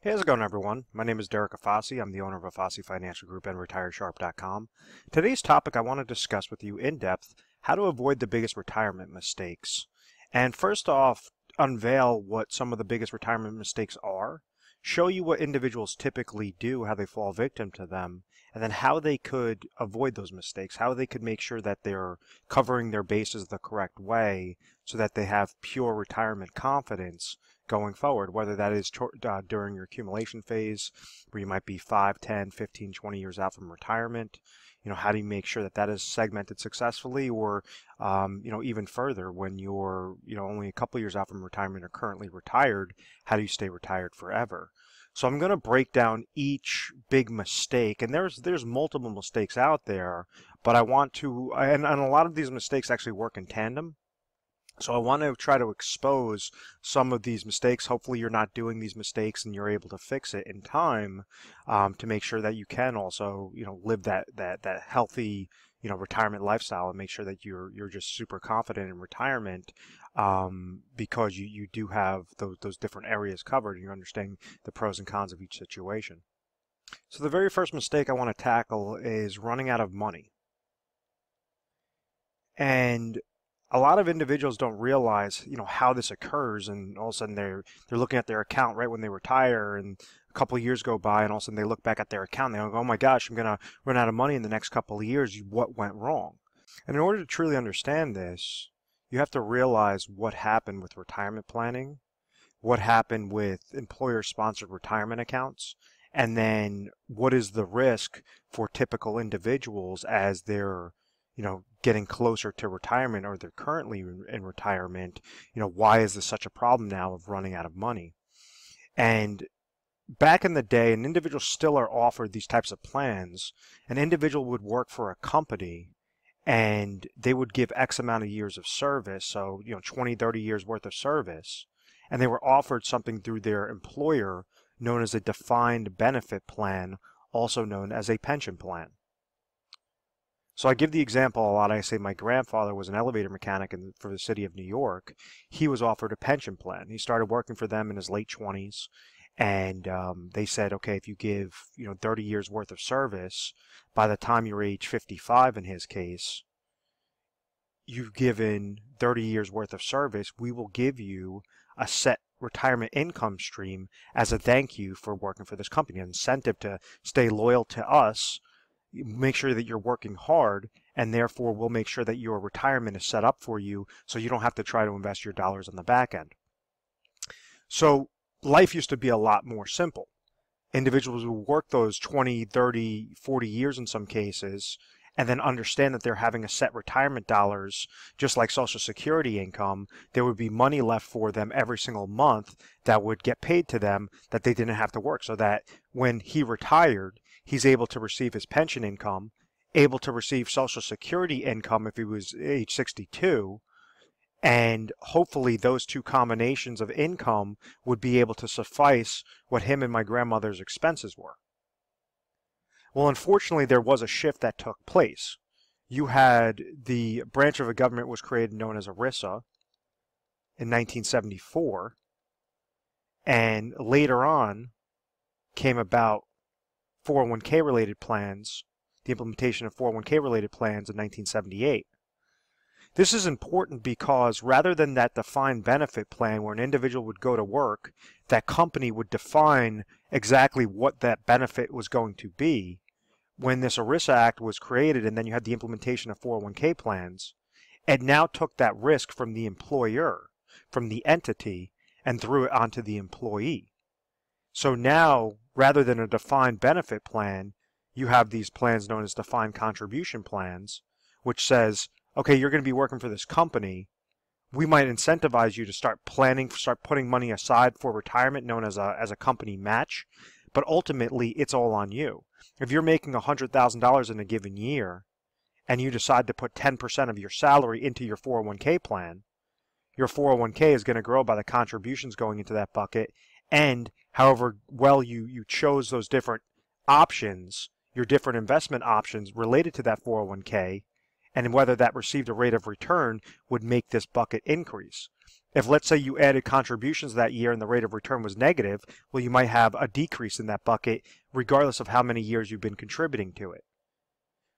Hey, how's it going, everyone? My name is Derek Afasi. I'm the owner of Afasi Financial Group and RetireSharp.com. Today's topic, I want to discuss with you in depth how to avoid the biggest retirement mistakes. And first off, unveil what some of the biggest retirement mistakes are, show you what individuals typically do, how they fall victim to them, and then how they could avoid those mistakes, how they could make sure that they're covering their bases the correct way so that they have pure retirement confidence going forward, whether that is during your accumulation phase where you might be 5, 10, 15, 20 years out from retirement. How do you make sure that that is segmented successfully, or even further when you're only a couple years out from retirement or currently retired, how do you stay retired forever? So I'm going to break down each big mistake, and there's multiple mistakes out there, but I want to, and a lot of these mistakes actually work in tandem. So I want to try to expose some of these mistakes. Hopefully you're not doing these mistakes and you're able to fix it in time, to make sure that you can also, live that healthy, retirement lifestyle, and make sure that you're just super confident in retirement, because you do have those different areas covered and you're understanding the pros and cons of each situation. So the very first mistake I want to tackle is running out of money. And a lot of individuals don't realize, how this occurs, and all of a sudden they're looking at their account right when they retire, and a couple of years go by, and all of a sudden they look back at their account and they go, "Oh my gosh, I'm gonna run out of money in the next couple of years. What went wrong?" And in order to truly understand this, you have to realize what happened with retirement planning, what happened with employer-sponsored retirement accounts, and then what is the risk for typical individuals as they're getting closer to retirement, or they're currently in retirement. Why is this such a problem now of running out of money? And back in the day, and individuals still are offered these types of plans, an individual would work for a company and they would give X amount of years of service, so 20, 30 years worth of service, and they were offered something through their employer known as a defined benefit plan, also known as a pension plan. So I give the example a lot. I say my grandfather was an elevator mechanic for the city of New York. He was offered a pension plan. He started working for them in his late 20s, and they said, okay, if you give 30 years worth of service, by the time you're age 55 in his case, you've given 30 years worth of service, we will give you a set retirement income stream as a thank you for working for this company, an incentive to stay loyal to us. Make sure that you're working hard, and therefore we'll make sure that your retirement is set up for you so you don't have to try to invest your dollars on the back end. So life used to be a lot more simple. Individuals would work those 20, 30, 40 years in some cases, and then understand that they're having a set retirement dollars, just like Social Security income. There would be money left for them every single month that would get paid to them, that they didn't have to work, so that when he retired, he's able to receive his pension income, able to receive Social Security income if he was age 62, and hopefully those two combinations of income would be able to suffice what him and my grandmother's expenses were. Well, unfortunately, there was a shift that took place. You had the branch of the government was created known as ERISA in 1974, and later on came about 401k related plans, the implementation of 401k related plans in 1978. This is important because rather than that defined benefit plan where an individual would go to work, that company would define exactly what that benefit was going to be. When this ERISA Act was created, and then you had the implementation of 401k plans, it now took that risk from the employer, from the entity, and threw it onto the employee. So now, rather than a defined benefit plan, you have these plans known as defined contribution plans, which says, okay, you're going to be working for this company. We might incentivize you to start planning, start putting money aside for retirement, known as a company match, but ultimately it's all on you. If you're making $100,000 in a given year and you decide to put 10% of your salary into your 401k plan, your 401k is going to grow by the contributions going into that bucket, and however well you chose those different options, your different investment options related to that 401k, and whether that received a rate of return would make this bucket increase. If, let's say, you added contributions that year and the rate of return was negative, well, you might have a decrease in that bucket regardless of how many years you've been contributing to it.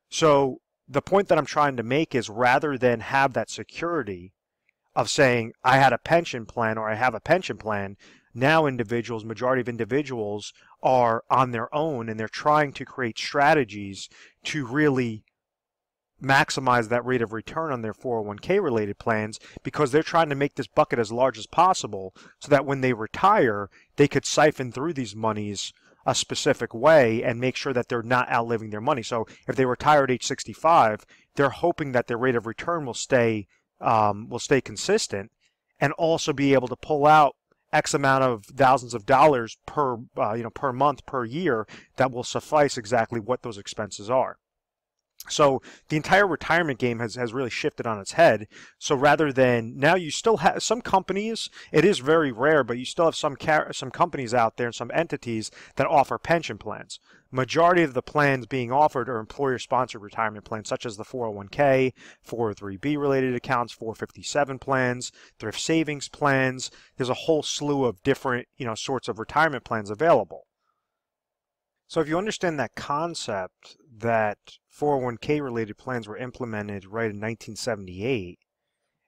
So the point that I'm trying to make is, rather than have that security of saying I had a pension plan or I have a pension plan, now individuals, majority of individuals, are on their own and they're trying to create strategies to really maximize that rate of return on their 401k related plans, because they're trying to make this bucket as large as possible so that when they retire, they could siphon through these monies a specific way and make sure that they're not outliving their money. So if they retire at age 65, they're hoping that their rate of return will stay consistent, and also be able to pull out X amount of thousands of dollars per per month, per year, that will suffice exactly what those expenses are. So the entire retirement game has really shifted on its head. So rather than, now you still have some companies, it is very rare, but you still have some companies out there and some entities that offer pension plans. Majority of the plans being offered are employer-sponsored retirement plans, such as the 401k, 403b related accounts, 457 plans, thrift savings plans. There's a whole slew of different, sorts of retirement plans available. So if you understand that concept, that 401k related plans were implemented right in 1978,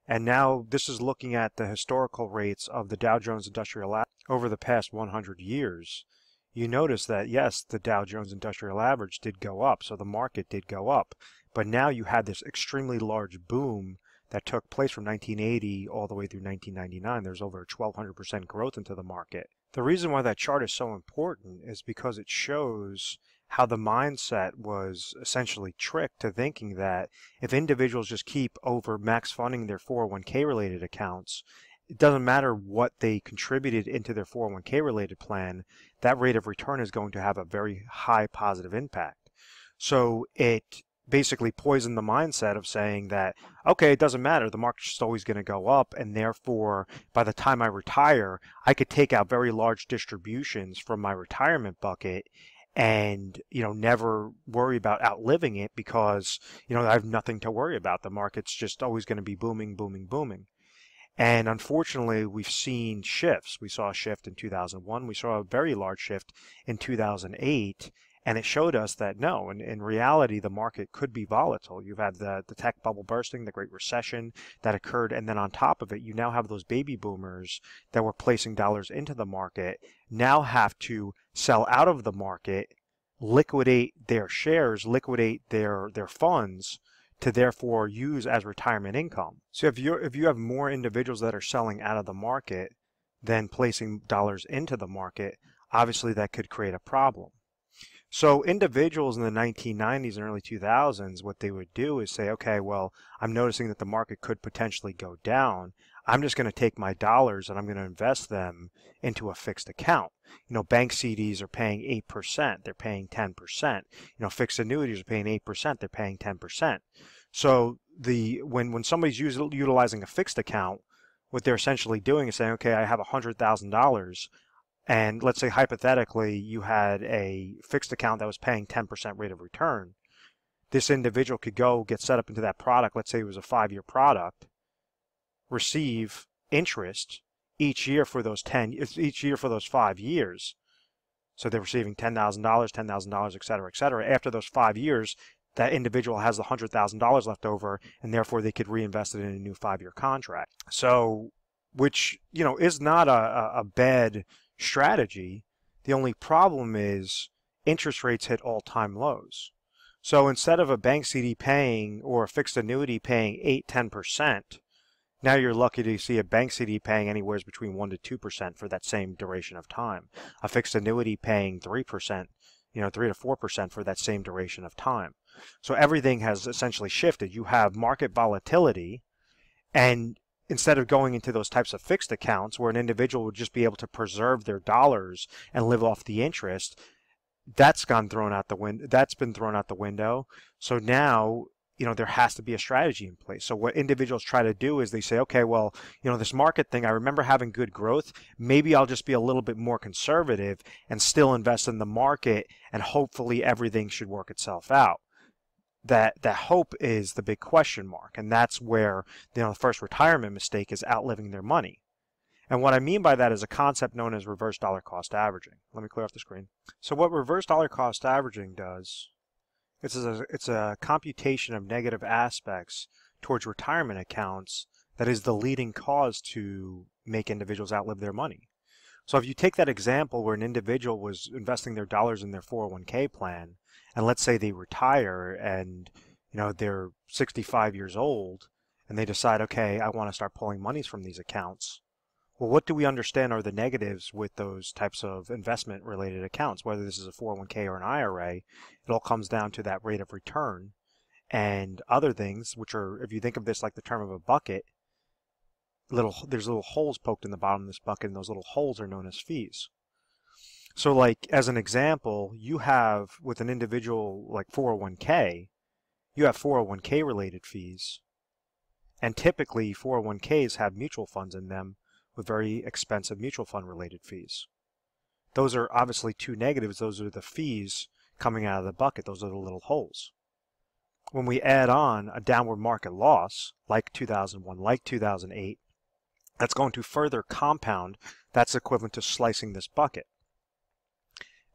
and now this is looking at the historical rates of the Dow Jones Industrial Average over the past 100 years, you notice that yes, the Dow Jones Industrial Average did go up, so the market did go up, but now you had this extremely large boom that took place from 1980 all the way through 1999. There's over 1,200% growth into the market. The reason why that chart is so important is because it shows how the mindset was essentially tricked to thinking that if individuals just keep over max funding their 401k related accounts, it doesn't matter what they contributed into their 401k related plan, that rate of return is going to have a very high positive impact. So it basically poisoned the mindset of saying that, okay, it doesn't matter, the market's just always going to go up, and therefore by the time I retire, I could take out very large distributions from my retirement bucket and never worry about outliving it, because I have nothing to worry about. The market's just always going to be booming, booming, booming. And unfortunately, we've seen shifts. We saw a shift in 2001. We saw a very large shift in 2008. And it showed us that no, in reality, the market could be volatile. You've had the tech bubble bursting, the Great Recession that occurred, and then on top of it, you now have those baby boomers that were placing dollars into the market now have to sell out of the market, liquidate their shares, liquidate their funds, to therefore use as retirement income. So if you have more individuals that are selling out of the market than placing dollars into the market, obviously that could create a problem. So individuals in the 1990s and early 2000s, what they would do is say, okay, well, I'm noticing that the market could potentially go down. I'm just going to take my dollars and I'm going to invest them into a fixed account. Bank CDs are paying 8%, they're paying 10%. Fixed annuities are paying 8%, they're paying 10%. So when somebody's utilizing a fixed account, what they're essentially doing is saying, okay, I have $100,000. And let's say hypothetically you had a fixed account that was paying 10% rate of return. This individual could go get set up into that product. Let's say it was a 5-year product, receive interest each year for those 5 years. So they're receiving $10,000, et cetera, et cetera. After those 5 years, that individual has the $100,000 left over, and therefore they could reinvest it in a new 5-year contract. So, which is not a bad strategy. The only problem is interest rates hit all-time lows. So instead of a bank CD paying or a fixed annuity paying 8-10%, now you're lucky to see a bank CD paying anywhere between 1 to 2% for that same duration of time. A fixed annuity paying 3%, 3 to 4% for that same duration of time. So everything has essentially shifted. You have market volatility, and instead of going into those types of fixed accounts where an individual would just be able to preserve their dollars and live off the interest, that's been thrown out the window. So now, there has to be a strategy in place. So what individuals try to do is they say, okay, well, this market thing, I remember having good growth. Maybe I'll just be a little bit more conservative and still invest in the market, and hopefully everything should work itself out. that hope is the big question mark, and that's where the first retirement mistake is outliving their money. And what I mean by that is a concept known as reverse dollar cost averaging. Let me clear off the screen. So what reverse dollar cost averaging does, it's a computation of negative aspects towards retirement accounts that is the leading cause to make individuals outlive their money. So if you take that example where an individual was investing their dollars in their 401k plan, and let's say they retire and they're 65 years old and they decide, okay, I want to start pulling monies from these accounts. Well, what do we understand are the negatives with those types of investment related accounts, whether this is a 401k or an IRA? It all comes down to that rate of return and other things, which are, if you think of this like the term of a bucket, there's little holes poked in the bottom of this bucket, and those little holes are known as fees. So like as an example, you have with an individual like 401k, you have 401k related fees, and typically 401ks have mutual funds in them with very expensive mutual fund related fees. Those are obviously two negatives. Those are the fees coming out of the bucket. Those are the little holes. When we add on a downward market loss like 2001, like 2008, that's going to further compound. That's equivalent to slicing this bucket.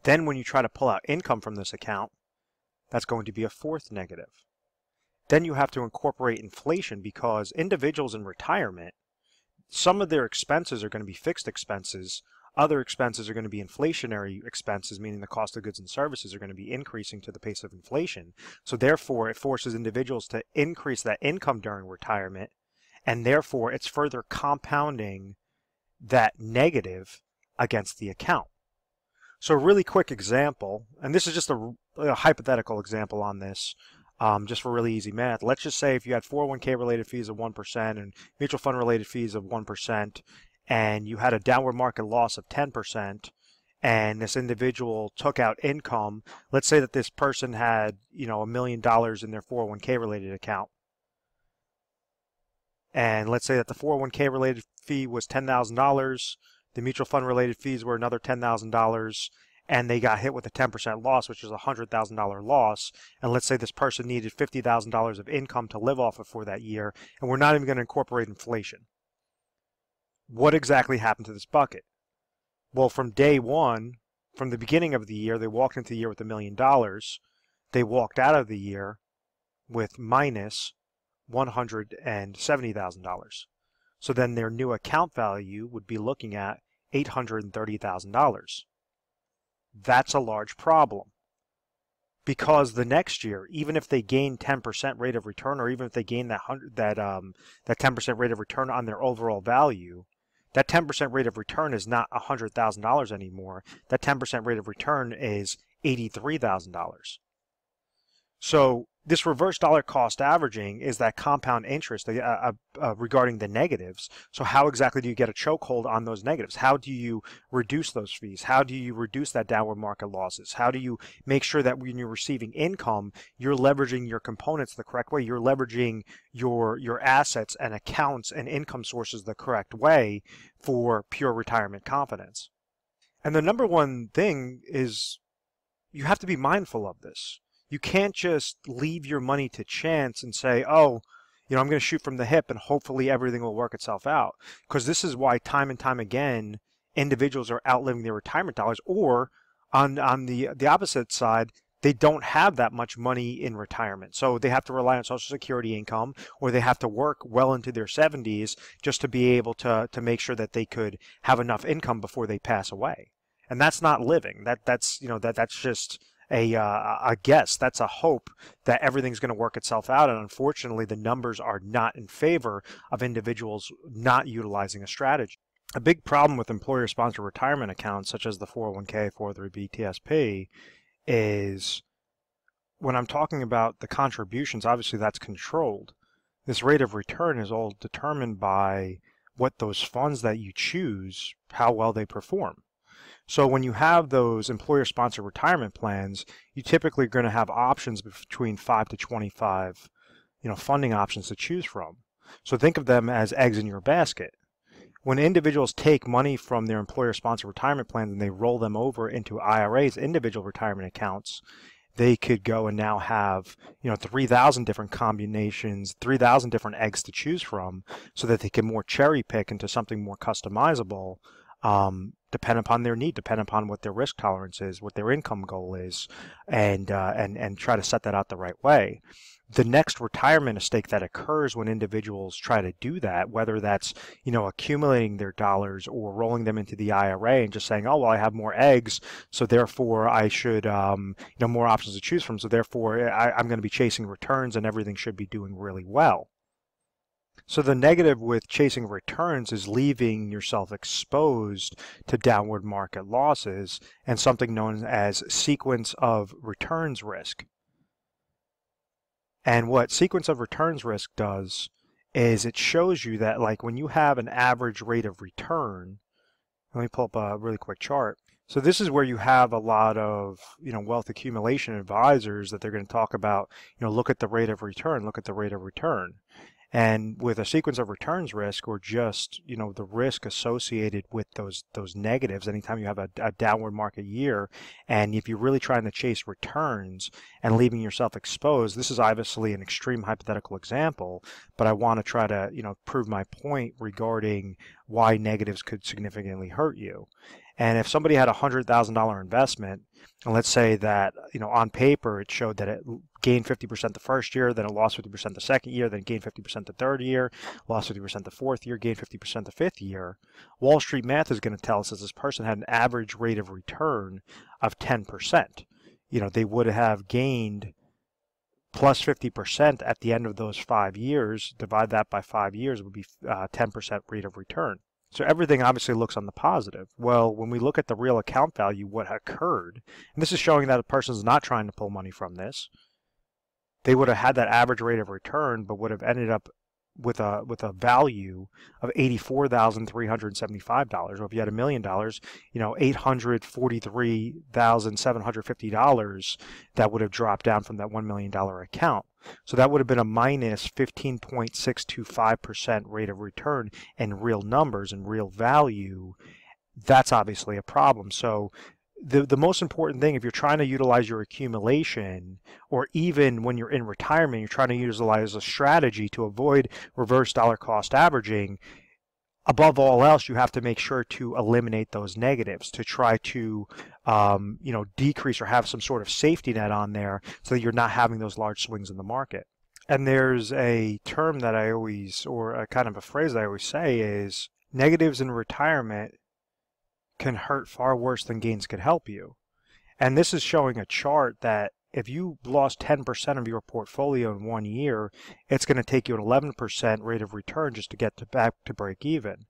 Then when you try to pull out income from this account, that's going to be a fourth negative. Then you have to incorporate inflation, because individuals in retirement, some of their expenses are going to be fixed expenses. Other expenses are going to be inflationary expenses, meaning the cost of goods and services are going to be increasing to the pace of inflation. So therefore, it forces individuals to increase that income during retirement, and therefore it's further compounding that negative against the account. So a really quick example, and this is just a hypothetical example on this, just for really easy math. Let's just say if you had 401k related fees of 1% and mutual fund related fees of 1%, and you had a downward market loss of 10%, and this individual took out income. Let's say that this person had, $1 million in their 401k related account. And let's say that the 401k related fee was $10,000, the mutual fund related fees were another $10,000, and they got hit with a 10% loss, which is a $100,000 loss. And let's say this person needed $50,000 of income to live off of for that year, and we're not even going to incorporate inflation. What exactly happened to this bucket? Well, from day one, from the beginning of the year, they walked into the year with $1 million. They walked out of the year with minus $170,000. So then their new account value would be looking at $830,000. That's a large problem, because the next year, even if they gain 10% rate of return, or even if they gain that 10% rate of return on their overall value, that 10% rate of return is not $100,000 anymore. That 10% rate of return is $83,000. So this reverse dollar cost averaging is that compound interest regarding the negatives. So how exactly do you get a chokehold on those negatives? How do you reduce those fees? How do you reduce that downward market losses? How do you make sure that when you're receiving income, you're leveraging your components the correct way? You're leveraging your assets and accounts and income sources the correct way for pure retirement confidence. And the number one thing is you have to be mindful of this. You can't just leave your money to chance and say, oh, I'm going to shoot from the hip and hopefully everything will work itself out. Because this is why time and time again, individuals are outliving their retirement dollars, or on the opposite side, they don't have that much money in retirement. So they have to rely on Social Security income, or they have to work well into their 70s just to be able to make sure that they could have enough income before they pass away. And that's not living. That's just a guess. That's a hope that everything's going to work itself out, and unfortunately the numbers are not in favor of individuals not utilizing a strategy. A big problem with employer-sponsored retirement accounts such as the 401k, 403b, TSP is when I'm talking about the contributions, obviously that's controlled. This rate of return is all determined by what those funds that you choose, how well they perform. So when you have those employer-sponsored retirement plans, you typically are going to have options between 5 to 25, funding options to choose from. So think of them as eggs in your basket. When individuals take money from their employer-sponsored retirement plans and they roll them over into IRAs, individual retirement accounts, they could go and now have, 3,000 different combinations, 3,000 different eggs to choose from, so that they can more cherry pick into something more customizable, depend upon their need, depend upon what their risk tolerance is, what their income goal is, and try to set that out the right way. The next retirement mistake that occurs when individuals try to do that, whether that's, accumulating their dollars or rolling them into the IRA and just saying, oh, well, I have more eggs, so therefore I should, more options to choose from, so therefore I'm going to be chasing returns and everything should be doing really well. So the negative with chasing returns is leaving yourself exposed to downward market losses and something known as sequence of returns risk. And what sequence of returns risk does is it shows you that, like, when you have an average rate of return, let me pull up a really quick chart. So this is where you have a lot of, wealth accumulation advisors that they're going to talk about, look at the rate of return, look at the rate of return. And with a sequence of returns risk, or just, the risk associated with those negatives, anytime you have a downward market year, and if you're really trying to chase returns and leaving yourself exposed, this is obviously an extreme hypothetical example, but I want to try to, prove my point regarding why negatives could significantly hurt you. And if somebody had a $100,000 investment, and let's say that, on paper it showed that it gained 50% the first year, then it lost 50% the second year, then gained 50% the third year, lost 50% the fourth year, gained 50% the fifth year, Wall Street math is going to tell us that this person had an average rate of return of 10%. They would have gained plus 50% at the end of those 5 years. Divide that by 5 years, would be 10% rate of return. So everything obviously looks on the positive. Well, when we look at the real account value, what occurred, and this is showing that a person is not trying to pull money from this, they would have had that average rate of return, but would have ended up with a value of $84,375. Or if you had $1 million, $843,750 that would have dropped down from that $1 million account. So that would have been a minus 15.625% rate of return in real numbers and real value. That's obviously a problem. So the most important thing, if you're trying to utilize your accumulation, or even when you're in retirement, you're trying to utilize a strategy to avoid reverse dollar cost averaging, above all else, you have to make sure to eliminate those negatives, to try to decrease or have some sort of safety net on there so that you're not having those large swings in the market. And there's a term that I always, or a kind of a phrase that I always say is, negatives in retirement can hurt far worse than gains could help you. And this is showing a chart that if you lost 10% of your portfolio in 1 year, it's going to take you an 11% rate of return just to get back to break even.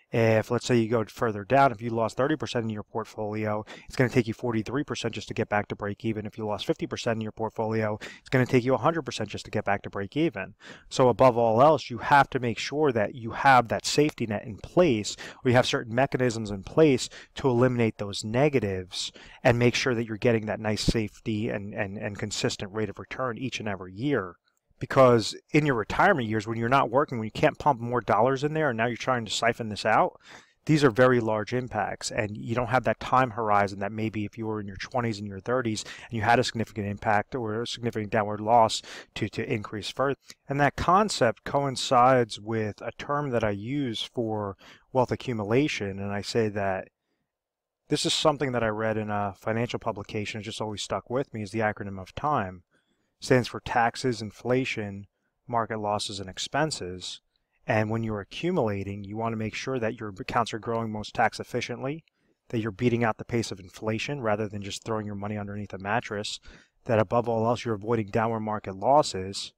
If, let's say, you go further down, if you lost 30% in your portfolio, it's going to take you 43% just to get back to break even. If you lost 50% in your portfolio, it's going to take you 100% just to get back to break even. So above all else, you have to make sure that you have that safety net in place, or you have certain mechanisms in place to eliminate those negatives and make sure that you're getting that nice safety and consistent rate of return each and every year. Because in your retirement years, when you're not working, when you can't pump more dollars in there, and now you're trying to siphon this out, these are very large impacts, and you don't have that time horizon that maybe if you were in your 20s and your 30s and you had a significant impact or a significant downward loss to increase further. And that concept coincides with a term that I use for wealth accumulation, and I say that this is something that I read in a financial publication. It just always stuck with me, is the acronym of TIME. Stands for taxes, inflation, market losses, and expenses. And when you're accumulating, you want to make sure that your accounts are growing most tax efficiently, that you're beating out the pace of inflation rather than just throwing your money underneath a mattress, that above all else you're avoiding downward market losses.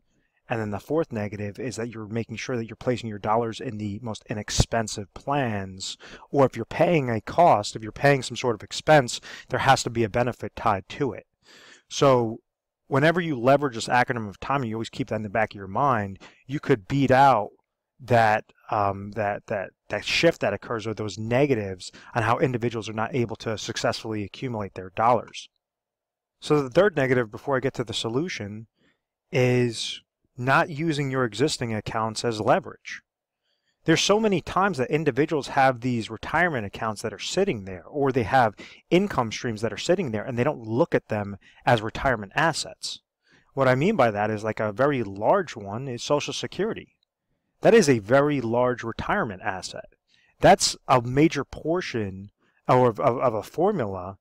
And then the fourth negative is that you're making sure that you're placing your dollars in the most inexpensive plans, or if you're paying a cost, if you're paying some sort of expense, there has to be a benefit tied to it. So whenever you leverage this acronym of TIME, you always keep that in the back of your mind, you could beat out that shift that occurs, or those negatives on how individuals are not able to successfully accumulate their dollars. So the third negative, before I get to the solution, is not using your existing accounts as leverage. There's so many times that individuals have these retirement accounts that are sitting there, or they have income streams that are sitting there, and they don't look at them as retirement assets. What I mean by that is, like, a very large one is Social Security. That is a very large retirement asset. That's a major portion of a formula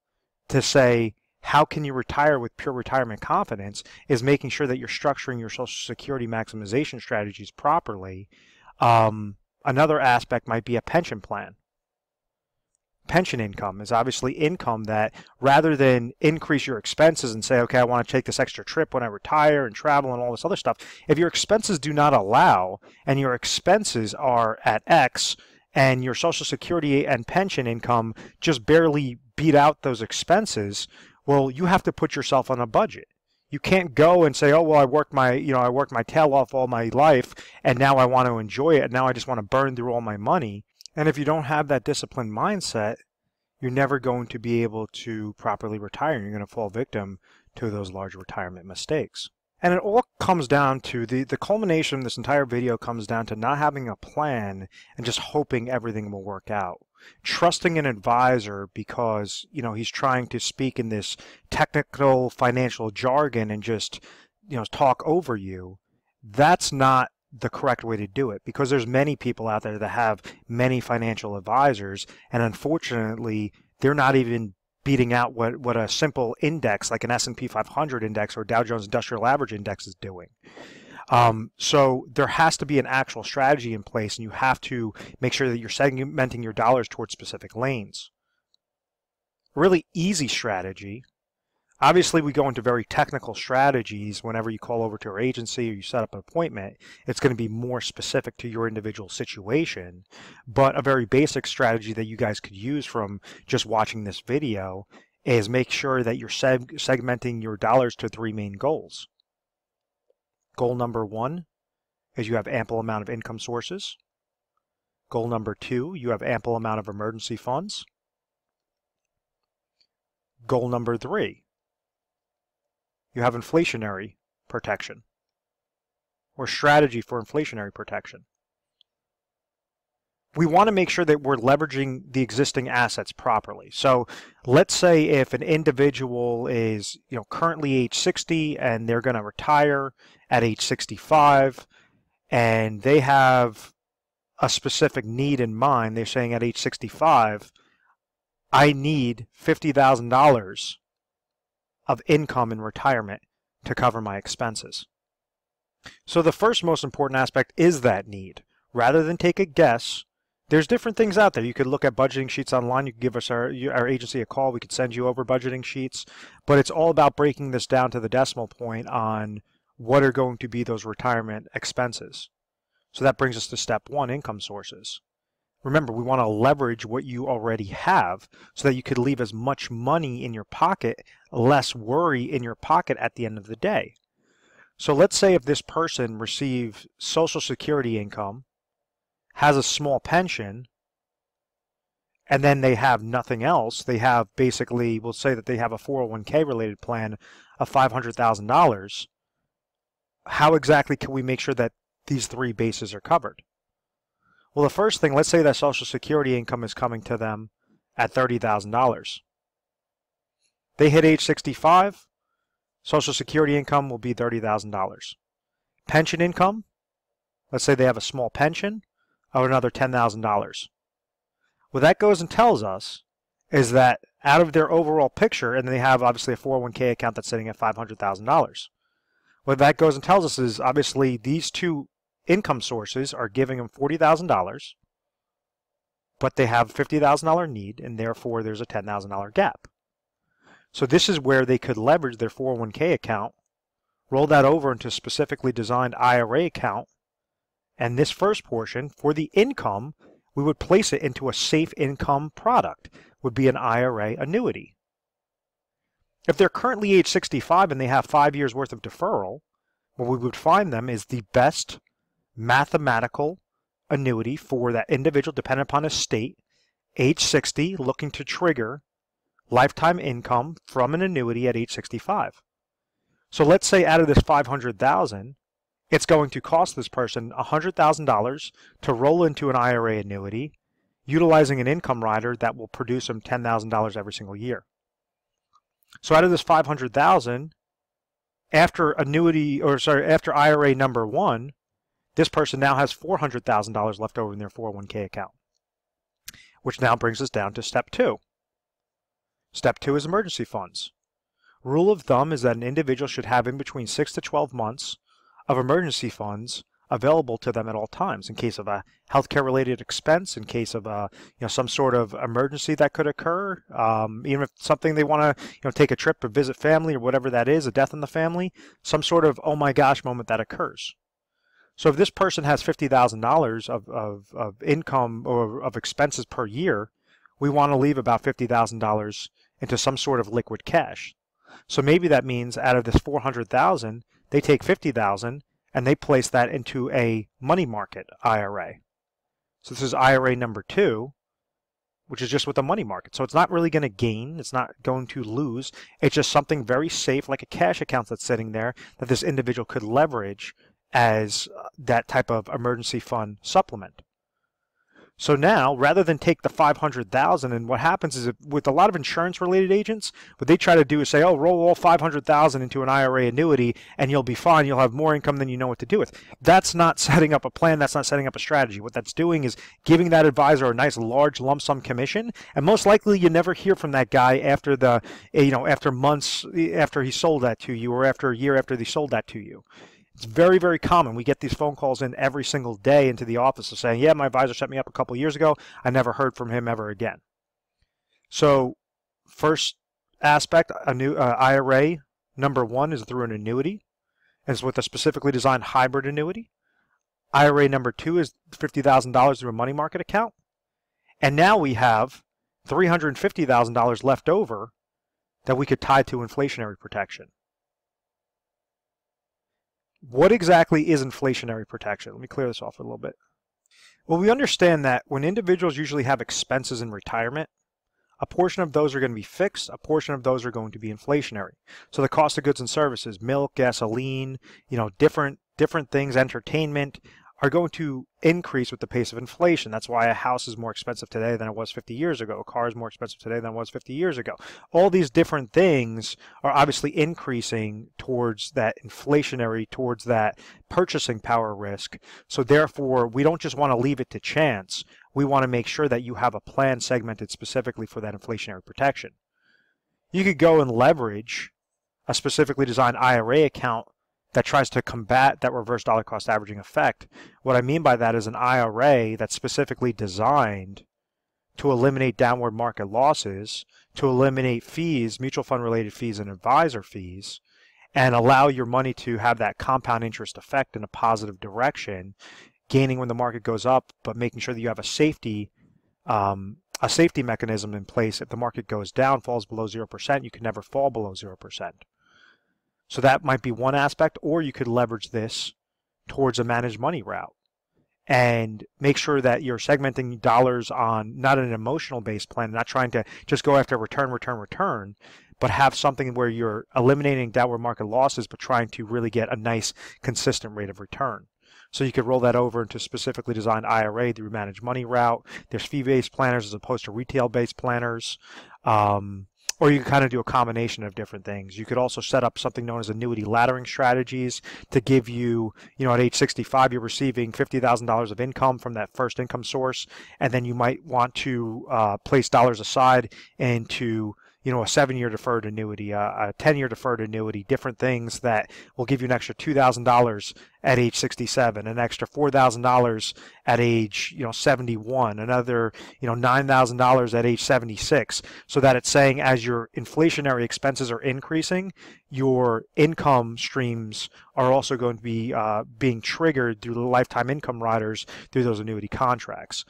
to say, how can you retire with pure retirement confidence, is making sure that you're structuring your Social Security maximization strategies properly. Another aspect might be a pension plan. Pension income is obviously income that, rather than increase your expenses and say, okay, I want to take this extra trip when I retire and travel and all this other stuff, if your expenses do not allow and your expenses are at X and your Social Security and pension income just barely beat out those expenses, well, you have to put yourself on a budget. You can't go and say, oh, well, I worked my tail off all my life, and now I want to enjoy it, and now I just want to burn through all my money. And if you don't have that disciplined mindset, you're never going to be able to properly retire. You're going to fall victim to those large retirement mistakes. And it all comes down to, the culmination of this entire video comes down to not having a plan and just hoping everything will work out. Trusting an advisor because, he's trying to speak in this technical financial jargon and just, talk over you. That's not the correct way to do it, because there's many people out there that have many financial advisors, and unfortunately, they're not even beating out what a simple index like an S&P 500 index or Dow Jones Industrial Average index is doing. So there has to be an actual strategy in place, and you have to make sure that you're segmenting your dollars towards specific lanes. A really easy strategy. Obviously, we go into very technical strategies whenever you call over to our agency or you set up an appointment. It's going to be more specific to your individual situation. But a very basic strategy that you guys could use from just watching this video is make sure that you're segmenting your dollars to 3 main goals. Goal number 1 is you have ample amount of income sources. Goal number 2, you have ample amount of emergency funds. Goal number 3, you have inflationary protection, or strategy for inflationary protection. We want to make sure that we're leveraging the existing assets properly. So let's say if an individual is currently age 60 and they're going to retire at age 65, and they have a specific need in mind. They're saying at age 65, I need $50,000 of income in retirement to cover my expenses. So the first most important aspect is that need. Rather than take a guess, there's different things out there. You could look at budgeting sheets online. You could give us our agency a call. We could send you over budgeting sheets. But it's all about breaking this down to the decimal point on what are going to be those retirement expenses. So that brings us to step 1, income sources. Remember, we want to leverage what you already have so that you could leave as much money in your pocket, less worry in your pocket at the end of the day. So let's say if this person receives Social Security income, has a small pension, and then they have nothing else. They have basically, we'll say that they have a 401k related plan of $500,000. How exactly can we make sure that these 3 bases are covered? Well, the first thing, let's say that Social Security income is coming to them at $30,000. They hit age 65, Social Security income will be $30,000. Pension income, let's say they have a small pension of another $10,000. What that goes and tells us is that out of their overall picture, and they have obviously a 401k account that's sitting at $500,000. What that goes and tells us is obviously these 2 income sources are giving them $40,000, but they have a $50,000 need, and therefore there's a $10,000 gap. So this is where they could leverage their 401k account, roll that over into a specifically designed IRA account, and this first portion, for the income, we would place it into a safe income product, would be an IRA annuity. If they're currently age 65 and they have 5 years worth of deferral, what we would find them is the best mathematical annuity for that individual dependent upon his state, age 60, looking to trigger lifetime income from an annuity at age 65. So let's say out of this $500,000, it's going to cost this person $100,000 to roll into an IRA annuity utilizing an income rider that will produce them $10,000 every single year. So out of this $500,000, after after IRA number one, this person now has $400,000 left over in their 401k account, which now brings us down to step two. Step two is emergency funds. Rule of thumb is that an individual should have in between 6 to 12 months of emergency funds available to them at all times in case of a healthcare related expense, in case of some sort of emergency that could occur, even if something they want to take a trip or visit family or whatever that is, a death in the family, some sort of oh my gosh moment that occurs. So if this person has $50,000 of income or of expenses per year, we want to leave about $50,000 into some sort of liquid cash. So maybe that means out of this $400,000, they take $50,000 and they place that into a money market IRA. So this is IRA number two, which is just with a money market. So it's not really going to gain, it's not going to lose. It's just something very safe, like a cash account that's sitting there that this individual could leverage as that type of emergency fund supplement. So now, rather than take the $500,000, and what happens is with a lot of insurance-related agents, what they try to do is say, oh, roll all $500,000 into an IRA annuity, and you'll be fine. You'll have more income than you know what to do with. That's not setting up a plan. That's not setting up a strategy. What that's doing is giving that advisor a nice large lump sum commission, and most likely you never hear from that guy after after months after he sold that to you, or after a year after they sold that to you. It's very, very common. We get these phone calls in every single day into the office of saying, yeah, my advisor set me up a couple of years ago. I never heard from him ever again. So first aspect, a new IRA number one is through an annuity. It's with a specifically designed hybrid annuity. IRA number two is $50,000 through a money market account. And now we have $350,000 left over that we could tie to inflationary protection. What exactly is inflationary protection? Let me clear this off a little bit. Well, we understand that when individuals usually have expenses in retirement, a portion of those are going to be fixed, a portion of those are going to be inflationary. So the cost of goods and services, milk, gasoline, different things, entertainment, are going to increase with the pace of inflation. That's why a house is more expensive today than it was 50 years ago. A car is more expensive today than it was 50 years ago. All these different things are obviously increasing towards that inflationary, towards that purchasing power risk. So therefore, we don't just want to leave it to chance. We want to make sure that you have a plan segmented specifically for that inflationary protection. You could go and leverage a specifically designed IRA account that tries to combat that reverse dollar cost averaging effect. What I mean by that is an IRA that's specifically designed to eliminate downward market losses, to eliminate fees, mutual fund related fees and advisor fees, and allow your money to have that compound interest effect in a positive direction, gaining when the market goes up, but making sure that you have a safety mechanism in place. If the market goes down, falls below 0%, you can never fall below 0%. So that might be one aspect, or you could leverage this towards a managed money route and make sure that you're segmenting dollars on not an emotional based plan, not trying to just go after return, but have something where you're eliminating downward market losses, but trying to really get a nice consistent rate of return. So you could roll that over into specifically designed IRA through managed money route. There's fee-based planners as opposed to retail-based planners. Or you can kind of do a combination of different things. You could also set up something known as annuity laddering strategies to give you, at age 65, you're receiving $50,000 of income from that first income source, and then you might want to place dollars aside into a 7-year deferred annuity, a 10-year deferred annuity, different things that will give you an extra $2,000 at age 67, an extra $4,000 at age 71, another $9,000 at age 76, so that it's saying as your inflationary expenses are increasing, your income streams are also going to be being triggered through the lifetime income riders through those annuity contracts.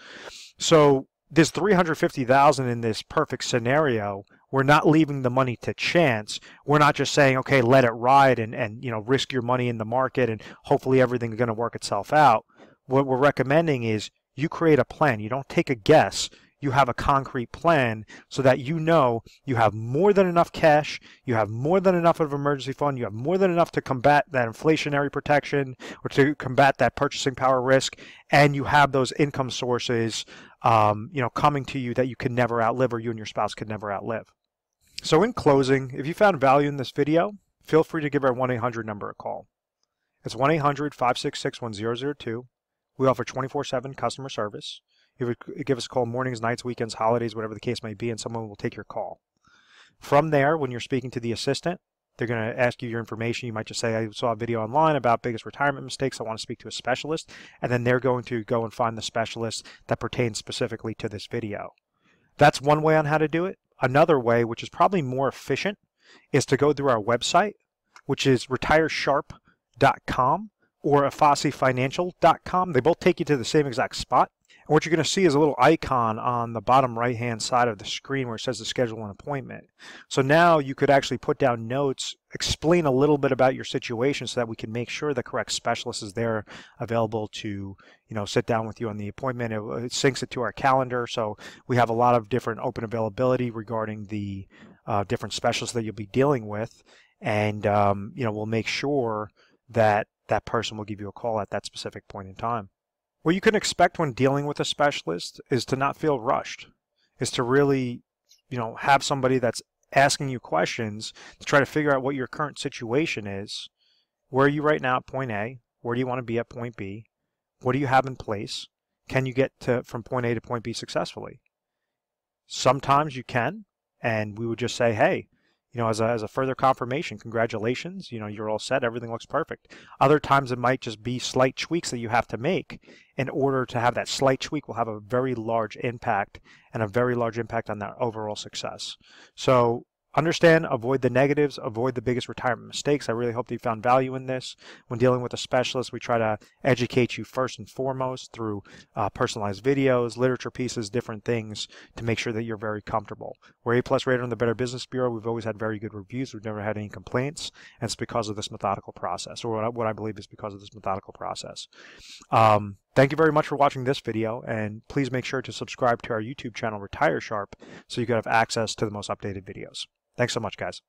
So this $350,000 in this perfect scenario, we're not leaving the money to chance. We're not just saying, okay, let it ride and risk your money in the market and hopefully everything's going to work itself out. What we're recommending is you create a plan. You don't take a guess. you have a concrete plan so that you know you have more than enough cash, you have more than enough of an emergency fund, you have more than enough to combat that inflationary protection or to combat that purchasing power risk, and you have those income sources coming to you that you can never outlive, or you and your spouse could never outlive. So in closing, if you found value in this video, feel free to give our 1-800 number a call. It's 1-800-566-1002. We offer 24/7 customer service. You would give us a call mornings, nights, weekends, holidays, whatever the case may be, and someone will take your call. From there, when you're speaking to the assistant, they're going to ask you your information. You might just say, I saw a video online about biggest retirement mistakes. I want to speak to a specialist. And then they're going to go and find the specialist that pertains specifically to this video. That's one way on how to do it. Another way, which is probably more efficient, is to go through our website, which is retiresharp.com or afasifinancial.com. They both take you to the same exact spot. And what you're going to see is a little icon on the bottom right-hand side of the screen where it says to schedule an appointment. So now you could actually put down notes, explain a little bit about your situation so that we can make sure the correct specialist is there available to, sit down with you on the appointment. It syncs it to our calendar. So we have a lot of different open availability regarding the different specialists that you'll be dealing with. And, we'll make sure that that person will give you a call at that specific point in time. What you can expect when dealing with a specialist is to not feel rushed, is to really, have somebody that's asking you questions to try to figure out what your current situation is. Where are you right now at point A? Where do you want to be at point B? What do you have in place? Can you get from point A to point B successfully? Sometimes you can, and we would just say, hey, as a further confirmation, congratulations, you're all set, everything looks perfect. Other times it might just be slight tweaks that you have to make in order to have that slight tweak will have a very large impact and a very large impact on that overall success. So understand, avoid the negatives, avoid the biggest retirement mistakes. I really hope that you found value in this. When dealing with a specialist, we try to educate you first and foremost through personalized videos, literature pieces, different things to make sure that you're very comfortable. We're A+ rated on the Better Business Bureau. We've always had very good reviews. We've never had any complaints, and it's because of this methodical process, or what I believe is because of this methodical process. Thank you very much for watching this video, and please make sure to subscribe to our YouTube channel, Retire Sharp, so you can have access to the most updated videos. Thanks so much, guys.